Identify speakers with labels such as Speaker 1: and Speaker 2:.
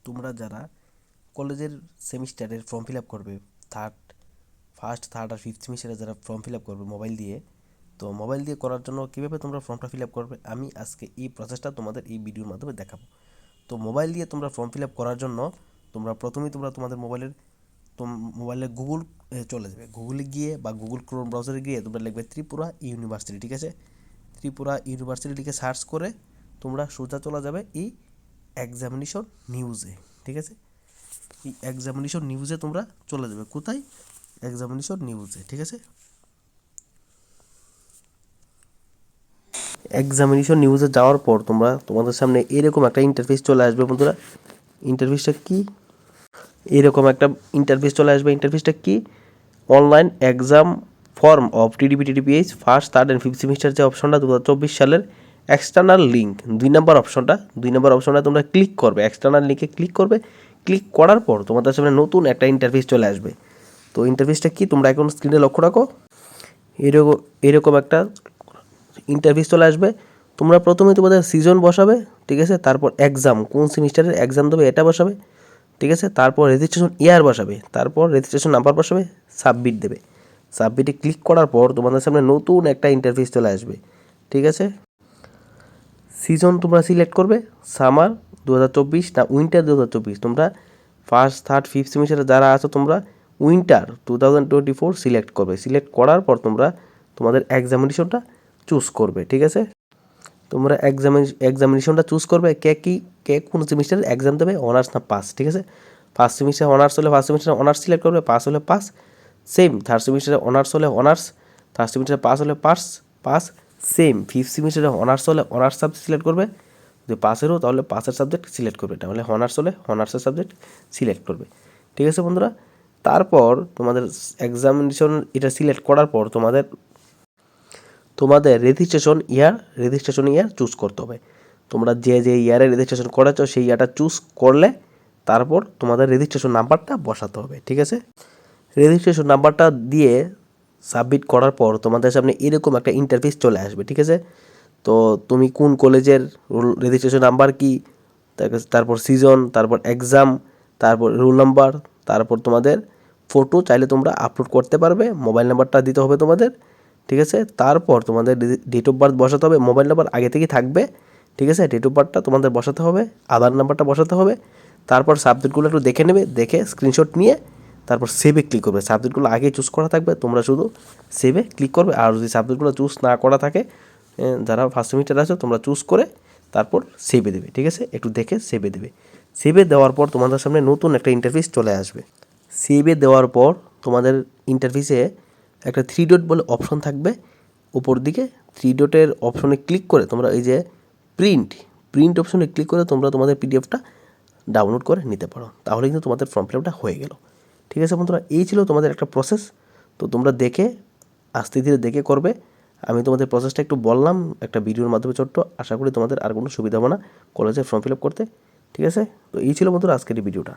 Speaker 1: তোমরা যারা কলেজের সেমিস্টারের ফর্ম ফিল আপ করবে, ফার্স্ট থার্ড আর ফিফথ সেমিস্টারে যারা ফর্ম ফিল আপ করবে মোবাইল দিয়ে, তো মোবাইল দিয়ে করার জন্য কীভাবে তোমরা ফর্মটা ফিল আপ করবে আমি আজকে এই প্রসেসটা তোমাদের এই ভিডিওর মাধ্যমে দেখাবো। তো মোবাইল দিয়ে তোমরা ফর্ম ফিল আপ করার জন্য প্রথমেই তোমাদের মোবাইলে গুগল চলে যাবে। গুগলে গিয়ে বা গুগল ক্রোম ব্রাউজারে গিয়ে তোমরা লিখবে ত্রিপুরা ইউনিভার্সিটি, ঠিক আছে? ত্রিপুরা ইউনিভার্সিটি লিখে সার্চ করে তোমরা সোজা চলে যাবে এই এক্সামিনেশন নিউজে, ঠিক আছে? এই এক্সামিনেশন নিউজে তোমরা চলে যাবে। কোথায়? এক্সামিনেশন নিউজে, ঠিক আছে? এক্সামিনেশন নিউজে যাওয়ার পর তোমাদের সামনে এরকম একটা ইন্টারফেস চলে আসবে বন্ধুরা। ইন্টারফেসটা কি? এরকম একটা ইন্টারফেস চলে আসবে। ইন্টারফেসটা কি? Online exam form of TDPH first third and fifth semester যে অপশনটা 2024 সালের এক্সটার্নাল লিঙ্ক 2 নম্বর অপশনটা তোমরা ক্লিক করবে। এক্সটার্নাল লিঙ্কে ক্লিক করবে। ক্লিক করার পর তোমাদের সামনে নতুন একটা ইন্টারফেস চলে আসবে। তো ইন্টারফেসটা কি তোমরা এখন স্ক্রিনে লক্ষ্য রাখো। এরকম একটা ইন্টারফেস চলে আসবে। তোমরা প্রথমে তোমাদের সিজন বসাবে, ঠিক আছে? তারপর এক্সাম, কোন সেমিস্টারের এক্সাম দেবে এটা বসাবে, ঠিক আছে? তারপর রেজিস্ট্রেশন ইয়ার বসাবে, তারপর রেজিস্ট্রেশন নাম্বার বসাবে, সাবমিট দেবে। সাবমিটে ক্লিক করার পর তোমাদের সামনে নতুন একটা ইন্টারফেস চলে আসবে, ঠিক আছে? সিজন তোমরা সিলেক্ট করবে, সামার 2024 না উইন্টার 2024। তোমরা ফার্স্ট থার্ড ফিফথ সেমিস্টারে যারা আছো তোমরা উইন্টার 2024 সিলেক্ট করবে। সিলেক্ট করার পর তোমাদের এক্সামিনেশনটা চুজ করবে, ঠিক আছে? তোমরা এক্সামিনেশনটা চুজ করবে। কে কোন সেমিস্টারে এক্সাম দেবে, অনার্স না পাস, ঠিক আছে? ফার্স্ট সেমিস্টার অনার্স হলে ফার্স্ট সেমিস্টারে অনার্স সিলেক্ট করবে, পাস হলে পাস। সেম থার্ড সেমিস্টারে অনার্স হলে অনার্স, থার্ড সেমিস্টারে পাস হলে পাস। সেম ফিফথ সেমিস্টারে অনার্স হলে অনার্স সাবজেক্ট সিলেক্ট করবে, যদি পাসেরও তাহলে পাসের সাবজেক্ট সিলেক্ট করবে, তাহলে অনার্স হলে অনার্সের সাবজেক্ট সিলেক্ট করবে, ঠিক আছে বন্ধুরা? তারপর তোমাদের এক্সামিনেশন এটা সিলেক্ট করার পর তোমাদের রেজিস্ট্রেশন ইয়ার চুজ করতে হবে। তোমরা যে ইয়ারে রেজিস্ট্রেশন করেছো সেই ইয়ারটা চুজ করলে তারপর তোমাদের রেজিস্ট্রেশন নাম্বারটা বসাতে হবে, ঠিক আছে? রেজিস্ট্রেশন নাম্বারটা দিয়ে সাবমিট করার পর তোমাদের সামনে এরকম একটা ইন্টারফেস চলে আসবে, ঠিক আছে? তো তুমি কোন কলেজের, রেজিস্ট্রেশন নাম্বার কি, তারপর সিজন, তারপর এক্সাম, তারপর রোল নাম্বার, তারপর তোমাদের ফটো চাইলে তোমরা আপলোড করতে পারবে, মোবাইল নাম্বারটা দিতে হবে তোমাদের, ঠিক আছে? তারপর তোমাদের ডেট অফ বার্থ বসাতে হবে। মোবাইল নাম্বার আগে থেকেই থাকবে, ঠিক আছে? ডেট অফ বার্থটা তোমাদের বসাতে হবে, আধার নাম্বারটা বসাতে হবে। তারপর সাবজেক্টগুলো একটু দেখে নেবে, দেখে স্ক্রিনশট নিয়ে তারপর সেভে ক্লিক করবে। সাবজেক্টগুলো আগে চুজ করা থাকবে, তোমরা শুধু সেভে ক্লিক করবে। আর যদি সাবজেক্টগুলো চুজ না করা থাকে, যারা ফার্স্ট সেমিস্টার আছে তোমরা চুজ করে তারপর সেভে দেবে, ঠিক আছে? একটু দেখে সেভে দেবে। সেভে দেওয়ার পর তোমাদের সামনে নতুন একটা ইন্টারফেস চলে আসবে। সেভে দেওয়ার পর তোমাদের ইন্টারফেসে একটা 3 ডট বলে অপশন থাকবে উপর দিকে। 3 ডটের অপশনে ক্লিক করে তোমরা এই যে প্রিন্ট অপশনে ক্লিক করে তোমরা তোমাদের পিডিএফটা ডাউনলোড করে নিতে পারো। তাহলে কিন্তু তোমাদের ফর্ম ফিল আপটা হয়ে গেল, ঠিক আছে বন্ধুরা? এই ছিল তোমাদের একটা প্রসেস। তো তোমরা দেখে আস্তে ধীরে দেখে করবে। আমি তোমাদের প্রসেসটা একটু বললাম একটা ভিডিওর মাধ্যমে ছোট্ট। আশা করি তোমাদের আর কোনো সুবিধা হবে না কলেজে ফর্ম ফিল আপ করতে, ঠিক আছে? তো এই ছিল বন্ধুরা আজকের এই ভিডিওটা।